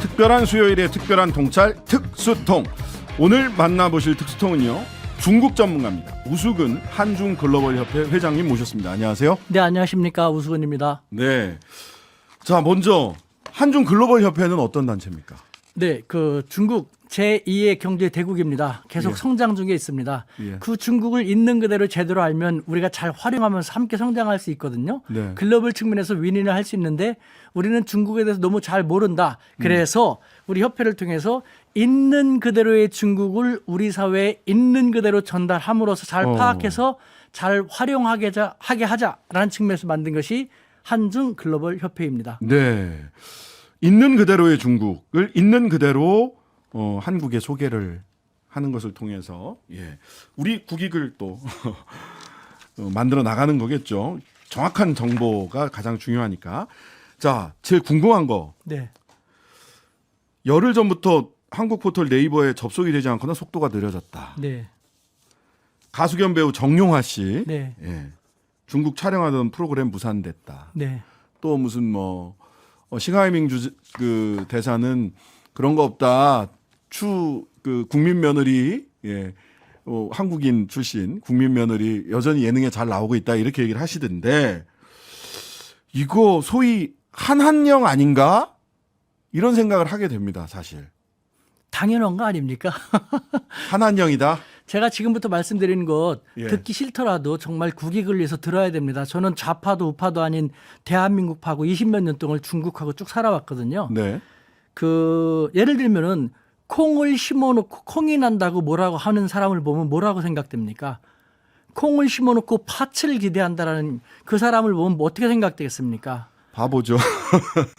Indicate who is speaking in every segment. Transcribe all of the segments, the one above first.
Speaker 1: 특별한 수요일에 특별한 통찰 특수통. 오늘 만나보실 특수통은요, 중국 전문가입니다. 우수근 한중글로벌협회 회장님 모셨습니다. 안녕하세요.
Speaker 2: 네, 안녕하십니까. 우수근입니다.
Speaker 1: 네. 자, 먼저 한중글로벌협회는 어떤 단체입니까?
Speaker 2: 네, 그 중국 제2의 경제 대국입니다. 계속
Speaker 1: 예.
Speaker 2: 성장 중에 있습니다.
Speaker 1: 예.
Speaker 2: 그 중국을 있는 그대로 제대로 알면 우리가 잘 활용하면서 함께 성장할 수 있거든요.
Speaker 1: 네.
Speaker 2: 글로벌 측면에서 윈윈을 할 수 있는데 우리는 중국에 대해서 너무 잘 모른다. 그래서 우리 협회를 통해서 있는 그대로의 중국을 우리 사회에 있는 그대로 전달함으로써 잘 파악해서 잘 활용하게 하자라는 측면에서 만든 것이 한중 글로벌 협회입니다.
Speaker 1: 네. 있는 그대로의 중국을 있는 그대로 한국에 소개를 하는 것을 통해서, 예, 우리 국익을 또 만들어 나가는 거겠죠. 정확한 정보가 가장 중요하니까. 자, 제일 궁금한 거.
Speaker 2: 네.
Speaker 1: 열흘 전부터 한국 포털 네이버에 접속이 되지 않거나 속도가 느려졌다.
Speaker 2: 네.
Speaker 1: 가수 겸 배우 정용화 씨,
Speaker 2: 네.
Speaker 1: 예, 중국 촬영하던 프로그램 무산됐다.
Speaker 2: 네.
Speaker 1: 또 무슨 싱하이밍 그 대사는 그런 거 없다. 그 국민 며느리, 예, 한국인 출신 국민 며느리 여전히 예능에 잘 나오고 있다, 이렇게 얘기를 하시던데, 이거 소위 한한령 아닌가? 이런 생각을 하게 됩니다, 사실.
Speaker 2: 당연한 거 아닙니까?
Speaker 1: 한한령이다.
Speaker 2: 제가 지금부터 말씀드리는 것
Speaker 1: 예.
Speaker 2: 듣기 싫더라도 정말 국익을 위해서 들어야 됩니다. 저는 좌파도 우파도 아닌 대한민국하고 20몇 년 동안 중국하고 쭉 살아왔거든요.
Speaker 1: 네.
Speaker 2: 그 예를 들면은 콩을 심어놓고 콩이 난다고 뭐라고 하는 사람을 보면 뭐라고 생각됩니까? 콩을 심어놓고 팥을 기대한다라는 그 사람을 보면 뭐 어떻게 생각되겠습니까?
Speaker 1: 바보죠.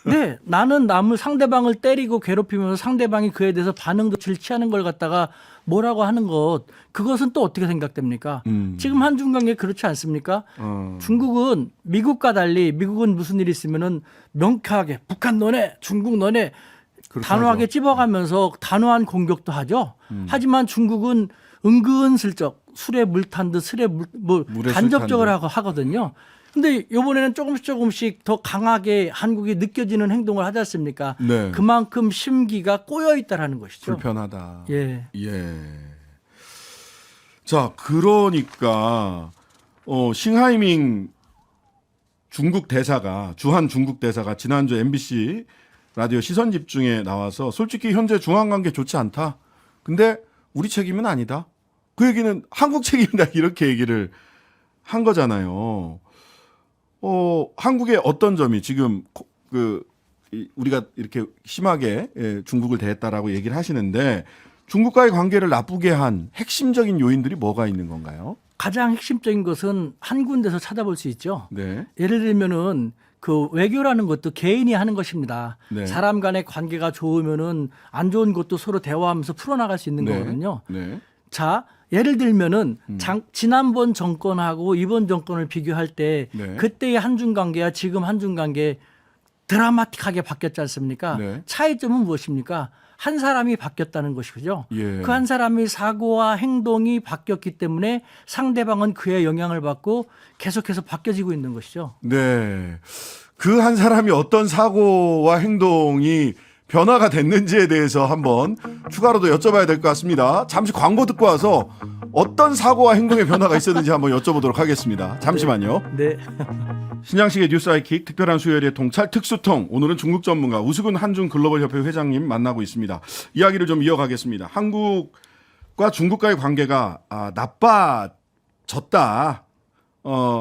Speaker 2: 네, 나는 상대방을 때리고 괴롭히면서 상대방이 그에 대해서 반응도 질취하는 걸 갖다가 뭐라고 하는 것, 그것은 또 어떻게 생각됩니까? 지금 한중 관계 그렇지 않습니까? 중국은 미국과 달리, 미국은 무슨 일이 있으면은 명쾌하게 북한 너네, 중국 너네 단호하게
Speaker 1: 하죠.
Speaker 2: 찝어가면서 단호한 공격도 하죠. 하지만 중국은 은근슬쩍 술에 물 탄 듯
Speaker 1: 물에
Speaker 2: 간접적으로
Speaker 1: 술 탄
Speaker 2: 하거든요. 근데 이번에는 조금씩 더 강하게 한국이 느껴지는 행동을 하지 않습니까?
Speaker 1: 네.
Speaker 2: 그만큼 심기가 꼬여 있다라는 것이죠.
Speaker 1: 불편하다.
Speaker 2: 예.
Speaker 1: 예. 자, 그러니까 싱하이밍 중국 대사가, 주한 중국 대사가 지난주 MBC 라디오 시선 집중에 나와서 솔직히 현재 중한 관계 좋지 않다. 근데 우리 책임은 아니다. 그 얘기는 한국 책임이다, 이렇게 얘기를 한 거잖아요. 한국의 어떤 점이 지금 우리가 이렇게 심하게, 예, 중국을 대했다라고 얘기를 하시는데, 중국과의 관계를 나쁘게 한 핵심적인 요인들이 뭐가 있는 건가요?
Speaker 2: 가장 핵심적인 것은 한 군데서 찾아볼 수 있죠.
Speaker 1: 네.
Speaker 2: 예를 들면은 그 외교라는 것도 개인이 하는 것입니다.
Speaker 1: 네.
Speaker 2: 사람 간의 관계가 좋으면은 안 좋은 것도 서로 대화하면서 풀어나갈 수 있는
Speaker 1: 네.
Speaker 2: 거거든요.
Speaker 1: 네.
Speaker 2: 자, 예를 들면은 지난번 정권하고 이번 정권을 비교할 때
Speaker 1: 네.
Speaker 2: 그때의 한중 관계와 지금 한중 관계 드라마틱하게 바뀌었지 않습니까?
Speaker 1: 네.
Speaker 2: 차이점은 무엇입니까? 한 사람이 바뀌었다는 것이죠.
Speaker 1: 예.
Speaker 2: 그 한 사람의 사고와 행동이 바뀌었기 때문에 상대방은 그의 영향을 받고 계속해서 바뀌어지고 있는 것이죠.
Speaker 1: 네. 그 한 사람이 어떤 사고와 행동이 변화가 됐는지에 대해서 한번 추가로도 여쭤봐야 될 것 같습니다. 잠시 광고 듣고 와서 어떤 사고와 행동의 변화가 있었는지 한번 여쭤보도록 하겠습니다. 잠시만요.
Speaker 2: 네.
Speaker 1: 신양식의 뉴스 아이킥 특별한 수요일의 통찰 특수통. 오늘은 중국 전문가 우수근 한중글로벌협회 회장님 만나고 있습니다. 이야기를 좀 이어가겠습니다. 한국과 중국과의 관계가 나빠졌다.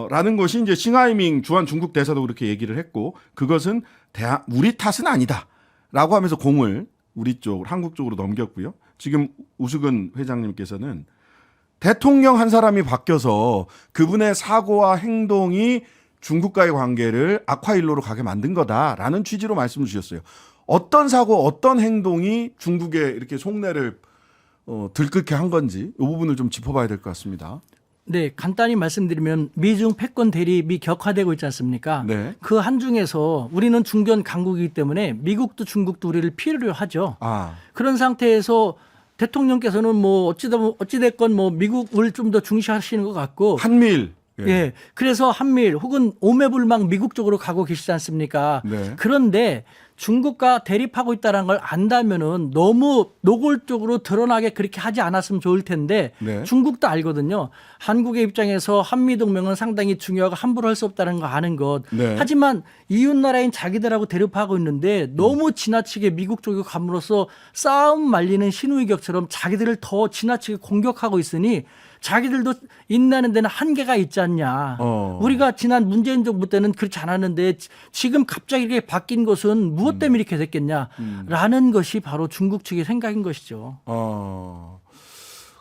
Speaker 1: 라는 것이 이제 싱하이밍 주한 중국 대사도 그렇게 얘기를 했고, 그것은 우리 탓은 아니다. 라고 하면서 공을 우리 쪽, 한국 쪽으로 넘겼고요. 지금 우수근 회장님께서는 대통령 한 사람이 바뀌어서 그분의 사고와 행동이 중국과의 관계를 악화일로로 가게 만든 거다라는 취지로 말씀을 주셨어요. 어떤 사고, 어떤 행동이 중국에 이렇게 속내를 들끓게 한 건지 이 부분을 좀 짚어봐야 될 것 같습니다.
Speaker 2: 네, 간단히 말씀드리면 미중 패권 대립이 격화되고 있지 않습니까?
Speaker 1: 네.
Speaker 2: 그 한중에서 우리는 중견 강국이기 때문에 미국도 중국도 우리를 필요로 하죠. 그런 상태에서 대통령께서는 뭐 어찌됐건 뭐 미국을 좀 더 중시하시는 것 같고
Speaker 1: 한미일.
Speaker 2: 예. 그래서 한미일 혹은 오매불망 미국 쪽으로 가고 계시지 않습니까?
Speaker 1: 네.
Speaker 2: 그런데 중국과 대립하고 있다는 걸 안다면은 너무 노골적으로 드러나게 그렇게 하지 않았으면 좋을 텐데
Speaker 1: 네.
Speaker 2: 중국도 알거든요. 한국의 입장에서 한미동맹은 상당히 중요하고 함부로 할 수 없다는 거 아는 것.
Speaker 1: 네.
Speaker 2: 하지만 이웃나라인 자기들하고 대립하고 있는데 너무 지나치게 미국 쪽에 감으로써 싸움 말리는 신우이격처럼 자기들을 더 지나치게 공격하고 있으니 자기들도 인내하는 데는 한계가 있지 않냐. 우리가 지난 문재인 정부 때는 그렇지 않았는데 지금 갑자기 이렇게 바뀐 것은 무엇 때문에 이렇게 됐겠냐라는 것이 바로 중국 측의 생각인 것이죠.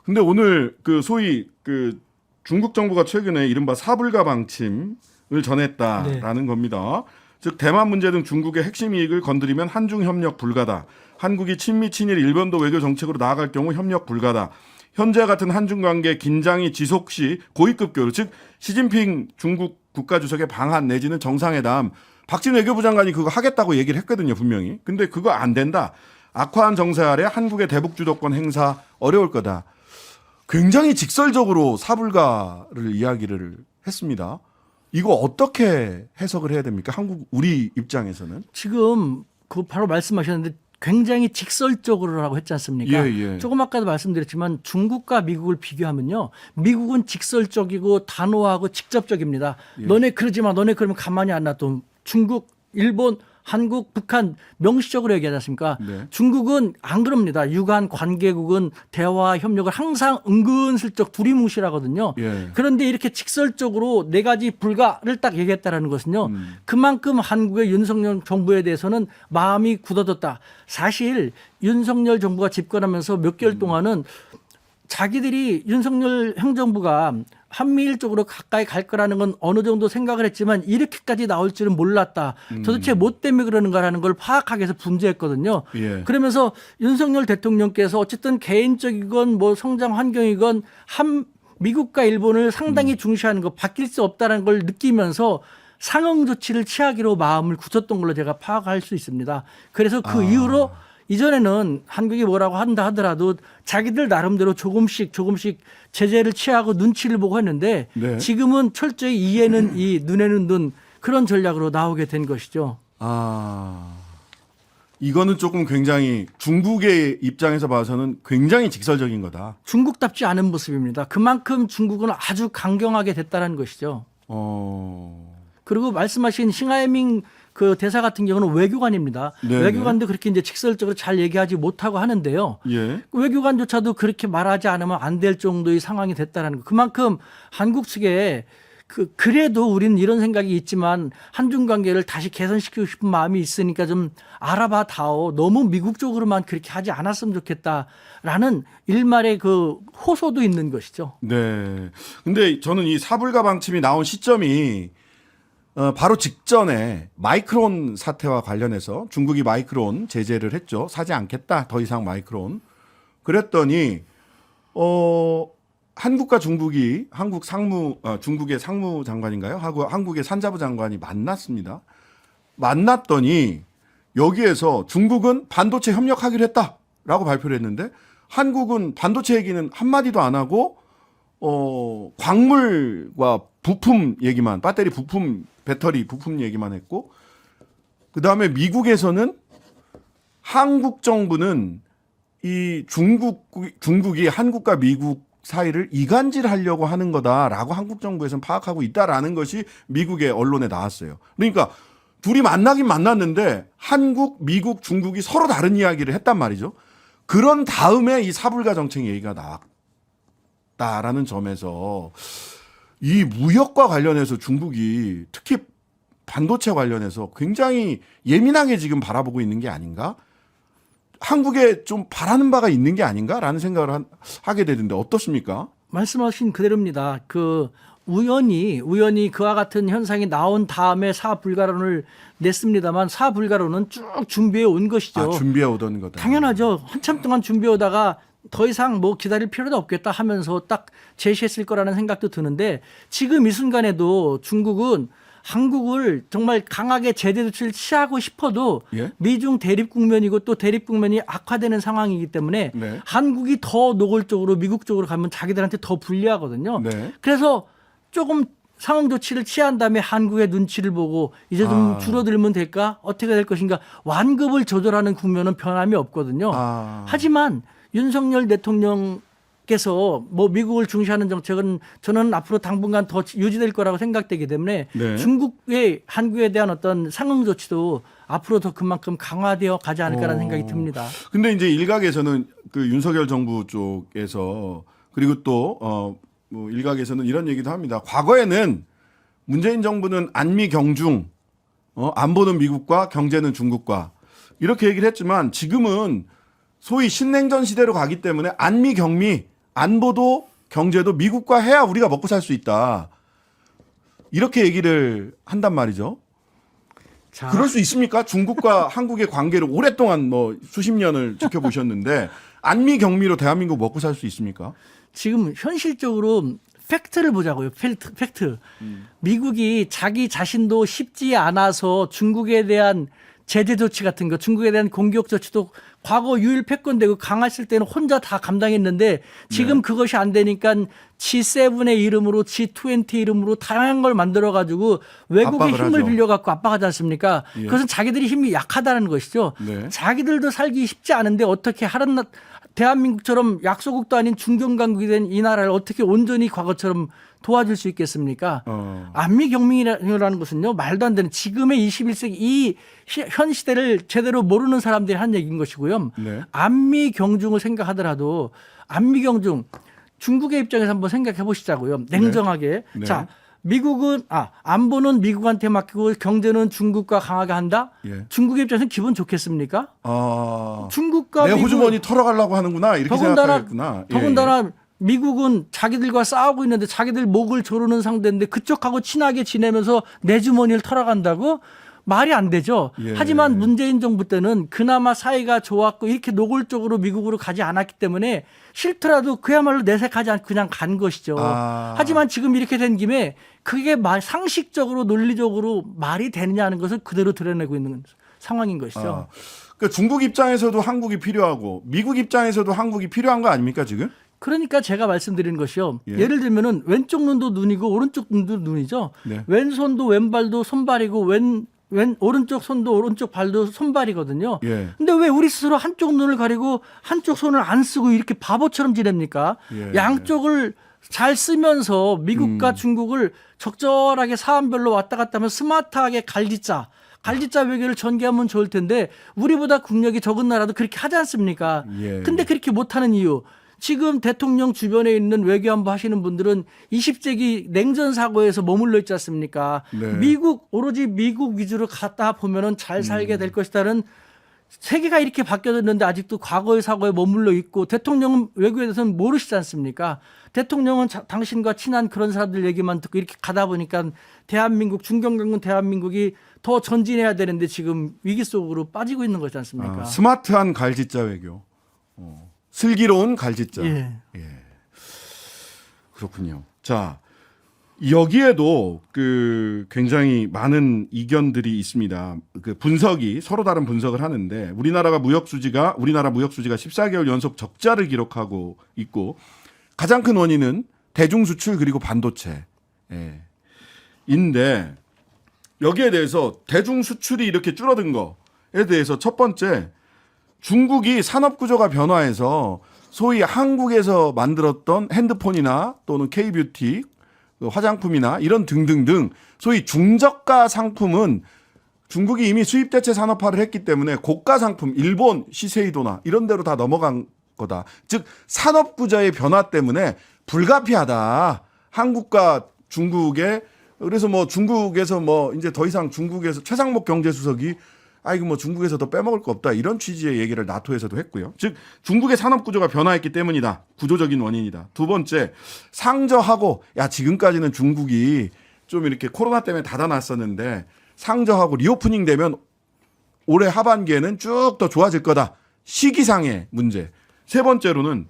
Speaker 1: 근데 오늘 그 소위 그 중국 정부가 최근에 이른바 사불가 방침을 전했다라는 겁니다. 즉 대만 문제 등 중국의 핵심 이익을 건드리면 한중 협력 불가다. 한국이 친미 친일 일본도 외교 정책으로 나아갈 경우 협력 불가다. 현재 같은 한중 관계 긴장이 지속 시 고위급 교류, 즉 시진핑 중국 국가주석의 방한 내지는 정상회담, 박진 외교부 장관이 그거 하겠다고 얘기를 했거든요, 분명히. 근데 그거 안 된다. 악화한 정세 아래 한국의 대북 주도권 행사 어려울 거다. 굉장히 직설적으로 사불가를 이야기를 했습니다. 이거 어떻게 해석을 해야 됩니까? 우리 입장에서는.
Speaker 2: 지금 그 바로 말씀하셨는데 굉장히 직설적으로라고 했지 않습니까?
Speaker 1: 예.
Speaker 2: 조금 아까도 말씀드렸지만 중국과 미국을 비교하면요. 미국은 직설적이고 단호하고 직접적입니다.
Speaker 1: 예.
Speaker 2: 너네 그러지 마. 너네 그러면 가만히 안 놔둬. 중국, 일본, 한국, 북한 명시적으로 얘기하지 않습니까?
Speaker 1: 네.
Speaker 2: 중국은 안 그럽니다. 유관 관계국은 대화 협력을 항상 은근슬쩍 두리뭉실하거든요.
Speaker 1: 예.
Speaker 2: 그런데 이렇게 직설적으로 네 가지 불가를 딱 얘기했다라는 것은요. 그만큼 한국의 윤석열 정부에 대해서는 마음이 굳어졌다. 사실 윤석열 정부가 집권하면서 몇 개월 동안은 자기들이 윤석열 행정부가 한미일 쪽으로 가까이 갈 거라는 건 어느 정도 생각을 했지만 이렇게까지 나올 줄은 몰랐다. 도대체 뭐 때문에 그러는가라는 걸 파악하기 위해서 분주했거든요.
Speaker 1: 예.
Speaker 2: 그러면서 윤석열 대통령께서 어쨌든 개인적이건 뭐 성장 환경이건 미국과 일본을 상당히 중시하는 거 바뀔 수 없다는 걸 느끼면서 상응 조치를 취하기로 마음을 굳혔던 걸로 제가 파악할 수 있습니다. 그래서 그 이후로 이전에는 한국이 뭐라고 한다 하더라도 자기들 나름대로 조금씩 제재를 취하고 눈치를 보고 했는데
Speaker 1: 네.
Speaker 2: 지금은 철저히 이에는 이 눈에는 눈 그런 전략으로 나오게 된 것이죠.
Speaker 1: 이거는 조금 굉장히 중국의 입장에서 봐서는 굉장히 직설적인 거다.
Speaker 2: 중국답지 않은 모습입니다. 그만큼 중국은 아주 강경하게 됐다는 것이죠. 그리고 말씀하신 싱하이밍 그 대사 같은 경우는 외교관입니다.
Speaker 1: 네네.
Speaker 2: 외교관도 그렇게 이제 직설적으로 잘 얘기하지 못하고 하는데요.
Speaker 1: 예.
Speaker 2: 외교관조차도 그렇게 말하지 않으면 안 될 정도의 상황이 됐다는 거. 그만큼 한국 측에 그래도 우리는 이런 생각이 있지만 한중 관계를 다시 개선시키고 싶은 마음이 있으니까 좀 알아봐 다오. 너무 미국적으로만 그렇게 하지 않았으면 좋겠다라는 일말의 그 호소도 있는 것이죠.
Speaker 1: 네. 근데 저는 이 사불가 방침이 나온 시점이 바로 직전에 마이크론 사태와 관련해서 중국이 마이크론 제재를 했죠. 사지 않겠다. 더 이상 마이크론. 그랬더니 한국과 중국이 중국의 상무장관인가요? 하고 한국의 산자부 장관이 만났습니다. 만났더니 여기에서 중국은 반도체 협력하기로 했다라고 발표를 했는데 한국은 반도체 얘기는 한마디도 안 하고 광물과 부품 얘기만, 배터리 부품 얘기만 했고, 그 다음에 미국에서는 한국 정부는 이 중국이 한국과 미국 사이를 이간질하려고 하는 거다라고 한국 정부에서는 파악하고 있다라는 것이 미국의 언론에 나왔어요. 그러니까 둘이 만나긴 만났는데 한국, 미국, 중국이 서로 다른 이야기를 했단 말이죠. 그런 다음에 이 사불가 정책 얘기가 나왔다라는 점에서 이 무역과 관련해서 중국이 특히 반도체 관련해서 굉장히 예민하게 지금 바라보고 있는 게 아닌가? 한국에 좀 바라는 바가 있는 게 아닌가라는 생각을 하게 되는데 어떻습니까?
Speaker 2: 말씀하신 그대로입니다. 우연히 그와 같은 현상이 나온 다음에 사불가론을 냈습니다만 사불가론은 쭉 준비해 온 것이죠.
Speaker 1: 준비해 오던 거다.
Speaker 2: 당연하죠. 한참 동안 준비해 오다가 더 이상 뭐 기다릴 필요도 없겠다 하면서 딱 제시했을 거라는 생각도 드는데 지금 이 순간에도 중국은 한국을 정말 강하게 제재 조치를 취하고 싶어도
Speaker 1: 예?
Speaker 2: 미중 대립 국면이고 또 대립 국면이 악화되는 상황이기 때문에
Speaker 1: 네.
Speaker 2: 한국이 더 노골적으로 미국 쪽으로 가면 자기들한테 더 불리하거든요.
Speaker 1: 네.
Speaker 2: 그래서 조금 상응 조치를 취한 다음에 한국의 눈치를 보고 이제 좀 줄어들면 될까? 어떻게 될 것인가? 완급을 조절하는 국면은 변함이 없거든요. 하지만 윤석열 대통령께서 뭐 미국을 중시하는 정책은 저는 앞으로 당분간 더 유지될 거라고 생각되기 때문에
Speaker 1: 네.
Speaker 2: 중국의 한국에 대한 어떤 상응 조치도 앞으로 더 그만큼 강화되어 가지 않을까라는 생각이 듭니다.
Speaker 1: 근데 이제 일각에서는 그 윤석열 정부 쪽에서 그리고 또 뭐 일각에서는 이런 얘기도 합니다. 과거에는 문재인 정부는 안미 경중, 안보는 미국과 경제는 중국과 이렇게 얘기를 했지만 지금은 소위 신냉전 시대로 가기 때문에 안미 경미, 안보도 경제도 미국과 해야 우리가 먹고 살 수 있다. 이렇게 얘기를 한단 말이죠.
Speaker 2: 자,
Speaker 1: 그럴 수 있습니까? 중국과 한국의 관계를 오랫동안 뭐 수십 년을 지켜보셨는데 안미 경미로 대한민국 먹고 살 수 있습니까?
Speaker 2: 지금 현실적으로 팩트를 보자고요. 팩트. 미국이 자기 자신도 쉽지 않아서 중국에 대한 제재 조치 같은 거, 중국에 대한 공격 조치도 과거 유일 패권되고 강했을 때는 혼자 다 감당했는데 지금 그것이 안 되니까 G7의 이름으로 G20 이름으로 다양한 걸 만들어 가지고 외국의
Speaker 1: 압박을
Speaker 2: 힘을
Speaker 1: 하죠.
Speaker 2: 빌려 갖고 압박하지 않습니까?
Speaker 1: 예.
Speaker 2: 그것은 자기들이 힘이 약하다는 것이죠.
Speaker 1: 네.
Speaker 2: 자기들도 살기 쉽지 않은데 어떻게 대한민국처럼 약소국도 아닌 중견강국이 된 이 나라를 어떻게 온전히 과거처럼 도와줄 수 있겠습니까? 안미 경민이라는 것은요, 말도 안 되는 지금의 21세기 이 현 시대를 제대로 모르는 사람들이 한 얘기인 것이고요.
Speaker 1: 네.
Speaker 2: 안미 경중을 생각하더라도 안미 경중 중국의 입장에서 한번 생각해 보시자고요. 냉정하게.
Speaker 1: 네.
Speaker 2: 자, 미국은 안보는 미국한테 맡기고 경제는 중국과 강하게 한다.
Speaker 1: 예.
Speaker 2: 중국의 입장에서는 기분 좋겠습니까? 중국과
Speaker 1: 내
Speaker 2: 미국
Speaker 1: 호주머니 털어가려고 하는구나 이렇게 생각하겠구나.
Speaker 2: 더군다나 미국은 자기들과 싸우고 있는데 자기들 목을 조르는 상대인데 그쪽하고 친하게 지내면서 내 주머니를 털어간다고? 말이 안 되죠.
Speaker 1: 예.
Speaker 2: 하지만 문재인 정부 때는 그나마 사이가 좋았고 이렇게 노골적으로 미국으로 가지 않았기 때문에 싫더라도 그야말로 내색하지 않고 그냥 간 것이죠. 하지만 지금 이렇게 된 김에 그게 상식적으로 논리적으로 말이 되느냐는 것을 그대로 드러내고 있는 상황인 것이죠.
Speaker 1: 그러니까 중국 입장에서도 한국이 필요하고 미국 입장에서도 한국이 필요한 거 아닙니까 지금?
Speaker 2: 그러니까 제가 말씀드리는 것이요.
Speaker 1: 예.
Speaker 2: 예를 들면은 왼쪽 눈도 눈이고 오른쪽 눈도 눈이죠.
Speaker 1: 네.
Speaker 2: 왼손도 왼발도 손발이고 왼 오른쪽 손도 오른쪽 발도 손발이거든요.
Speaker 1: 예.
Speaker 2: 근데 왜 우리 스스로 한쪽 눈을 가리고 한쪽 손을 안 쓰고 이렇게 바보처럼 지냅니까?
Speaker 1: 예.
Speaker 2: 양쪽을 잘 쓰면서 미국과 중국을 적절하게 사안별로 왔다 갔다 하면 스마트하게 갈짓자 외교를 전개하면 좋을 텐데 우리보다 국력이 적은 나라도 그렇게 하지 않습니까?
Speaker 1: 예.
Speaker 2: 근데 그렇게 못하는 이유 지금 대통령 주변에 있는 외교안보 하시는 분들은 20세기 냉전 사고에서 머물러 있지 않습니까?
Speaker 1: 네.
Speaker 2: 오로지 미국 위주로 갔다 보면은 잘 살게 될 것이다는 세계가 이렇게 바뀌었는데 아직도 과거의 사고에 머물러 있고 대통령은 외교에 대해서는 모르시지 않습니까? 대통령은 당신과 친한 그런 사람들 얘기만 듣고 이렇게 가다 보니까 대한민국 중견강군 대한민국이 더 전진해야 되는데 지금 위기 속으로 빠지고 있는 거지 않습니까?
Speaker 1: 스마트한 갈짓자 외교. 슬기로운 갈짓자.
Speaker 2: 예.
Speaker 1: 그렇군요. 자, 여기에도 그 굉장히 많은 이견들이 있습니다. 그 분석이 서로 다른 분석을 하는데 우리나라 무역 수지가 14개월 연속 적자를 기록하고 있고 가장 큰 원인은 대중 수출 그리고 반도체. 인데 여기에 대해서 대중 수출이 이렇게 줄어든 거에 대해서 첫 번째 중국이 산업 구조가 변화해서 소위 한국에서 만들었던 핸드폰이나 또는 K뷰티, 화장품이나 이런 등등등 소위 중저가 상품은 중국이 이미 수입 대체 산업화를 했기 때문에 고가 상품, 일본, 시세이도나 이런 데로 다 넘어간 거다. 즉 산업 구조의 변화 때문에 불가피하다. 한국과 중국의 그래서 뭐 중국에서 뭐 이제 더 이상 중국에서 최상목 경제수석이 이거 뭐 중국에서 더 빼먹을 거 없다. 이런 취지의 얘기를 나토에서도 했고요. 즉 중국의 산업 구조가 변화했기 때문이다. 구조적인 원인이다. 두 번째 상저하고 지금까지는 중국이 좀 이렇게 코로나 때문에 닫아놨었는데 상저하고 리오프닝 되면 올해 하반기에는 쭉 더 좋아질 거다. 시기상의 문제. 세 번째로는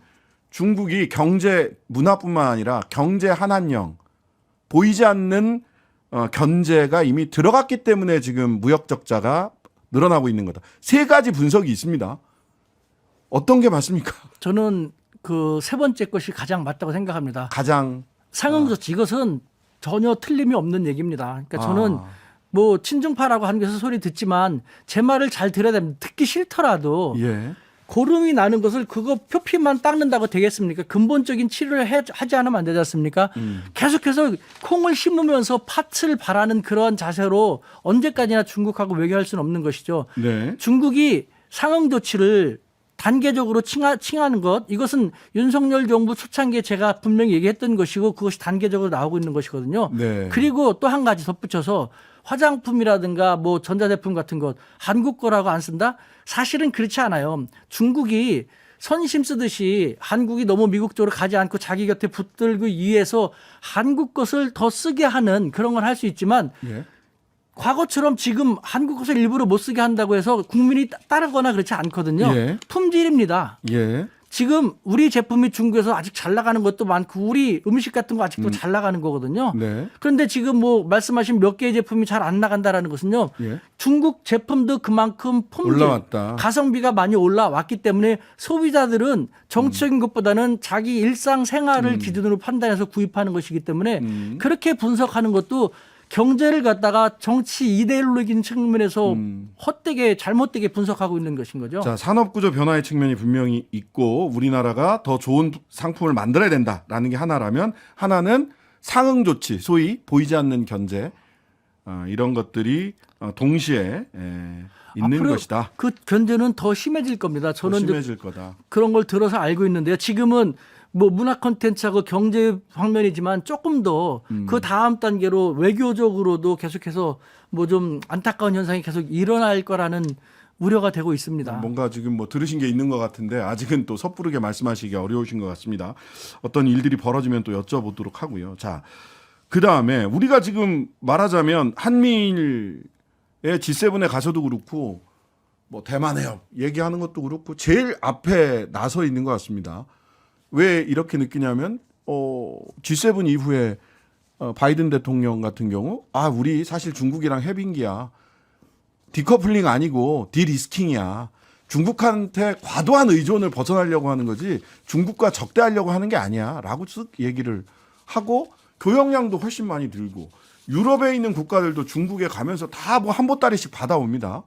Speaker 1: 중국이 경제 문화뿐만 아니라 경제 한한령 보이지 않는 견제가 이미 들어갔기 때문에 지금 무역 적자가 늘어나고 있는 거다. 세 가지 분석이 있습니다. 어떤 게 맞습니까?
Speaker 2: 저는 그 세 번째 것이 가장 맞다고 생각합니다.
Speaker 1: 가장
Speaker 2: 상응 조치 이것은 전혀 틀림이 없는 얘기입니다. 그러니까 저는 뭐 친중파라고 하는 것에서 소리 듣지만 제 말을 잘 들어야 됩니다. 듣기 싫더라도
Speaker 1: 예.
Speaker 2: 고름이 나는 것을 그거 표피만 닦는다고 되겠습니까? 근본적인 치료를 하지 않으면 안 되지 않습니까? 계속해서 콩을 심으면서 팥을 바라는 그런 자세로 언제까지나 중국하고 외교할 수는 없는 것이죠.
Speaker 1: 네.
Speaker 2: 중국이 상응 조치를 단계적으로 칭하는 것, 이것은 윤석열 정부 초창기에 제가 분명히 얘기했던 것이고 그것이 단계적으로 나오고 있는 것이거든요.
Speaker 1: 네.
Speaker 2: 그리고 또 한 가지 덧붙여서 화장품이라든가 뭐 전자제품 같은 것 한국 거라고 안 쓴다? 사실은 그렇지 않아요. 중국이 선심 쓰듯이 한국이 너무 미국 쪽으로 가지 않고 자기 곁에 붙들기 위해서 한국 것을 더 쓰게 하는 그런 건 할 수 있지만
Speaker 1: 예.
Speaker 2: 과거처럼 지금 한국 것을 일부러 못 쓰게 한다고 해서 국민이 따르거나 그렇지 않거든요.
Speaker 1: 예.
Speaker 2: 품질입니다.
Speaker 1: 예.
Speaker 2: 지금 우리 제품이 중국에서 아직 잘 나가는 것도 많고 우리 음식 같은 거 아직도 잘 나가는 거거든요.
Speaker 1: 네.
Speaker 2: 그런데 지금 뭐 말씀하신 몇 개의 제품이 잘 안 나간다라는 것은요.
Speaker 1: 예.
Speaker 2: 중국 제품도 그만큼 품질,
Speaker 1: 올라왔다.
Speaker 2: 가성비가 많이 올라왔기 때문에 소비자들은 정치적인 것보다는 자기 일상 생활을 기준으로 판단해서 구입하는 것이기 때문에 그렇게 분석하는 것도 경제를 갖다가 정치 이데올로기인 측면에서 헛되게 잘못되게 분석하고 있는 것인 거죠.
Speaker 1: 자, 산업구조 변화의 측면이 분명히 있고 우리나라가 더 좋은 상품을 만들어야 된다라는 게 하나라면 하나는 상응 조치, 소위 보이지 않는 견제 이런 것들이 동시에 있는
Speaker 2: 앞으로
Speaker 1: 것이다.
Speaker 2: 그 견제는 더 심해질 겁니다.
Speaker 1: 더
Speaker 2: 저는 이제
Speaker 1: 심해질 거다.
Speaker 2: 그런 걸 들어서 알고 있는데요. 지금은 뭐 문화 콘텐츠하고 경제 방면이지만 조금 더 그 다음 단계로 외교적으로도 계속해서 뭐 좀 안타까운 현상이 계속 일어날 거라는 우려가 되고 있습니다.
Speaker 1: 뭔가 지금 뭐 들으신 게 있는 것 같은데 아직은 또 섣부르게 말씀하시기 어려우신 것 같습니다. 어떤 일들이 벌어지면 또 여쭤보도록 하고요. 자, 그 다음에 우리가 지금 말하자면 한미일의 G7에 가서도 그렇고 뭐 대만 해협 얘기하는 것도 그렇고 제일 앞에 나서 있는 것 같습니다. 왜 이렇게 느끼냐면 G7 이후에 바이든 대통령 같은 경우 우리 사실 중국이랑 협인기야. 디커플링 아니고 디리스킹이야. 중국한테 과도한 의존을 벗어나려고 하는 거지 중국과 적대하려고 하는 게 아니야 라고 쓱 얘기를 하고 교역량도 훨씬 많이 들고 유럽에 있는 국가들도 중국에 가면서 다 뭐 한 보따리씩 받아옵니다.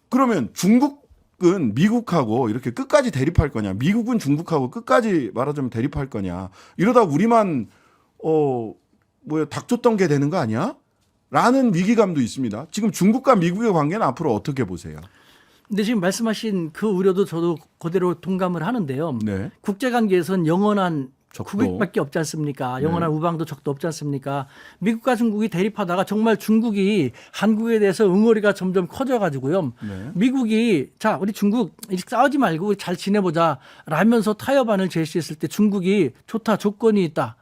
Speaker 1: 그러면 중국은 미국하고 이렇게 끝까지 대립할 거냐, 미국은 중국하고 끝까지 말하자면 대립할 거냐, 이러다 우리만 닭 줬던 게 되는 거 아니야? 라는 위기감도 있습니다. 지금 중국과 미국의 관계는 앞으로 어떻게 보세요?
Speaker 2: 근데 지금 말씀하신 그 우려도 저도 그대로 동감을 하는데요.
Speaker 1: 네.
Speaker 2: 국제관계에서는 영원한
Speaker 1: 적도.
Speaker 2: 국익밖에 없지 않습니까? 영원한
Speaker 1: 네.
Speaker 2: 우방도 적도 없지 않습니까? 미국과 중국이 대립하다가 정말 중국이 한국에 대해서 응어리가 점점 커져가지고요.
Speaker 1: 네.
Speaker 2: 미국이 자 우리 중국 이렇게 싸우지 말고 우리 잘 지내보자 라면서 타협안을 제시했을 때 중국이 좋다 조건이 있다.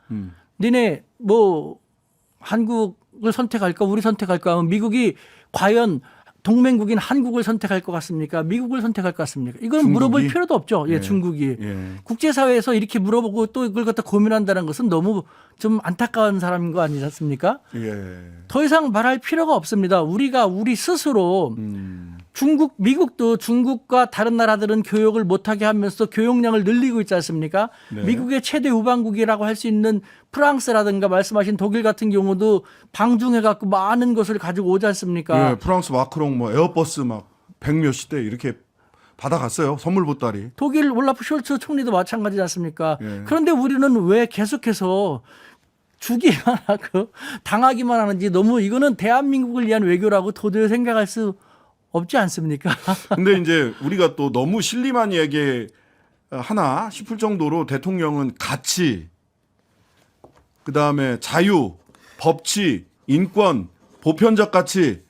Speaker 2: 니네 뭐 한국을 선택할까 우리 선택할까 하면 미국이 과연 동맹국인 한국을 선택할 것 같습니까? 미국을 선택할 것 같습니까? 이건
Speaker 1: 중국이?
Speaker 2: 물어볼 필요도 없죠. 예,
Speaker 1: 예.
Speaker 2: 중국이.
Speaker 1: 예.
Speaker 2: 국제사회에서 이렇게 물어보고 또 이걸 갖다 고민한다는 것은 너무 좀 안타까운 사람인 거 아니지 않습니까?
Speaker 1: 예.
Speaker 2: 더 이상 말할 필요가 없습니다. 우리가 우리 스스로 중국, 미국도 중국과 다른 나라들은 교역을 못하게 하면서 교역량을 늘리고 있지 않습니까?
Speaker 1: 네.
Speaker 2: 미국의 최대 우방국이라고 할 수 있는 프랑스라든가 말씀하신 독일 같은 경우도 방중해갖고 많은 것을 가지고 오지 않습니까?
Speaker 1: 예, 프랑스 마크롱 뭐 에어버스 막 100몇십 대 이렇게 받아갔어요. 선물 보따리.
Speaker 2: 독일 올라프 숄츠 총리도 마찬가지지 않습니까?
Speaker 1: 예.
Speaker 2: 그런데 우리는 왜 계속해서 주기만 하고 당하기만 하는지 너무 이거는 대한민국을 위한 외교라고 도저히 생각할 수 없지 않습니까?
Speaker 1: 근데 이제 우리가 또 너무 실리만 얘기 하나 싶을 정도로 대통령은 가치, 그 다음에 자유, 법치, 인권, 보편적 가치,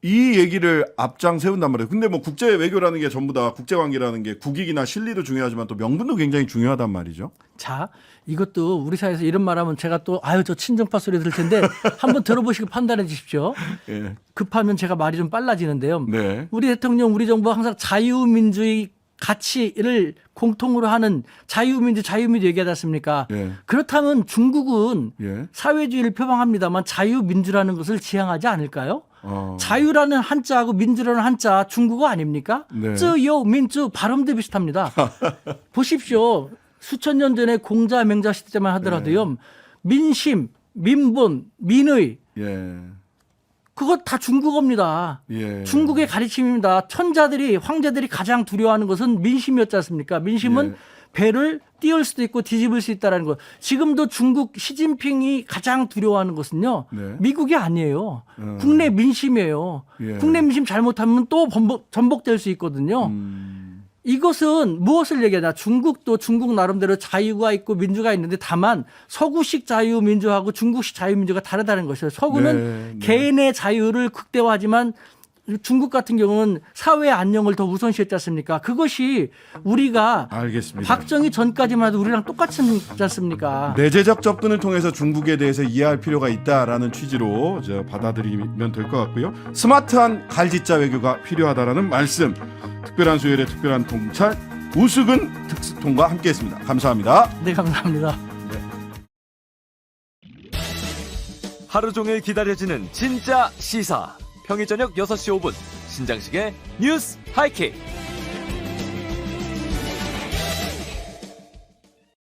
Speaker 1: 이 얘기를 앞장 세운단 말이에요. 근데 뭐 국제 외교라는 게 전부 다 국제 관계라는 게 국익이나 실리도 중요하지만 또 명분도 굉장히 중요하단 말이죠.
Speaker 2: 자, 이것도 우리 사회에서 이런 말하면 제가 또 저 친정파 소리 들을 텐데 한번 들어보시고 판단해 주십시오.
Speaker 1: 예.
Speaker 2: 급하면 제가 말이 좀 빨라지는데요.
Speaker 1: 네.
Speaker 2: 우리 대통령, 우리 정부가 항상 자유민주의 가치를 공통으로 하는 자유민주 얘기하지 않습니까?
Speaker 1: 예.
Speaker 2: 그렇다면 중국은
Speaker 1: 예.
Speaker 2: 사회주의를 표방합니다만 자유민주라는 것을 지향하지 않을까요?
Speaker 1: 어.
Speaker 2: 자유라는 한자하고 민주라는 한자 중국어 아닙니까?
Speaker 1: 네.
Speaker 2: 쯔요 민주 발음도 비슷합니다. 보십시오. 수천 년 전에 공자 맹자 시대 때만 하더라도요. 민심, 민본, 민의
Speaker 1: 예.
Speaker 2: 그거 다 중국어입니다.
Speaker 1: 예.
Speaker 2: 중국의 가르침입니다. 천자들이 황제들이 가장 두려워하는 것은 민심이었지 않습니까? 민심은
Speaker 1: 예.
Speaker 2: 배를 띄울 수도 있고 뒤집을 수 있다는 거. 지금도 중국 시진핑이 가장 두려워하는 것은요.
Speaker 1: 네.
Speaker 2: 미국이 아니에요. 국내 민심이에요.
Speaker 1: 예.
Speaker 2: 국내 민심 잘못하면 또 전복될 수 있거든요. 이것은 무엇을 얘기하냐. 중국도 중국 나름대로 자유가 있고 민주가 있는데 다만 서구식 자유민주하고 중국식 자유민주가 다르다는 것이에요. 서구는
Speaker 1: 네, 네.
Speaker 2: 개인의 자유를 극대화하지만 중국 같은 경우는 사회 안녕을 더 우선시했지 않습니까? 그것이 우리가
Speaker 1: 알겠습니다.
Speaker 2: 박정희 전까지만 해도 우리랑 똑같지 않습니까?
Speaker 1: 내재적 접근을 통해서 중국에 대해서 이해할 필요가 있다라는 취지로 받아들이면 될 것 같고요. 스마트한 갈짓자 외교가 필요하다라는 말씀. 특별한 수요일의 특별한 통찰 우수근 특수통과 함께했습니다. 감사합니다.
Speaker 2: 네, 감사합니다.
Speaker 3: 하루 종일 기다려지는 진짜 시사. 평일 저녁 6시 5분 신장식의 뉴스 하이킥.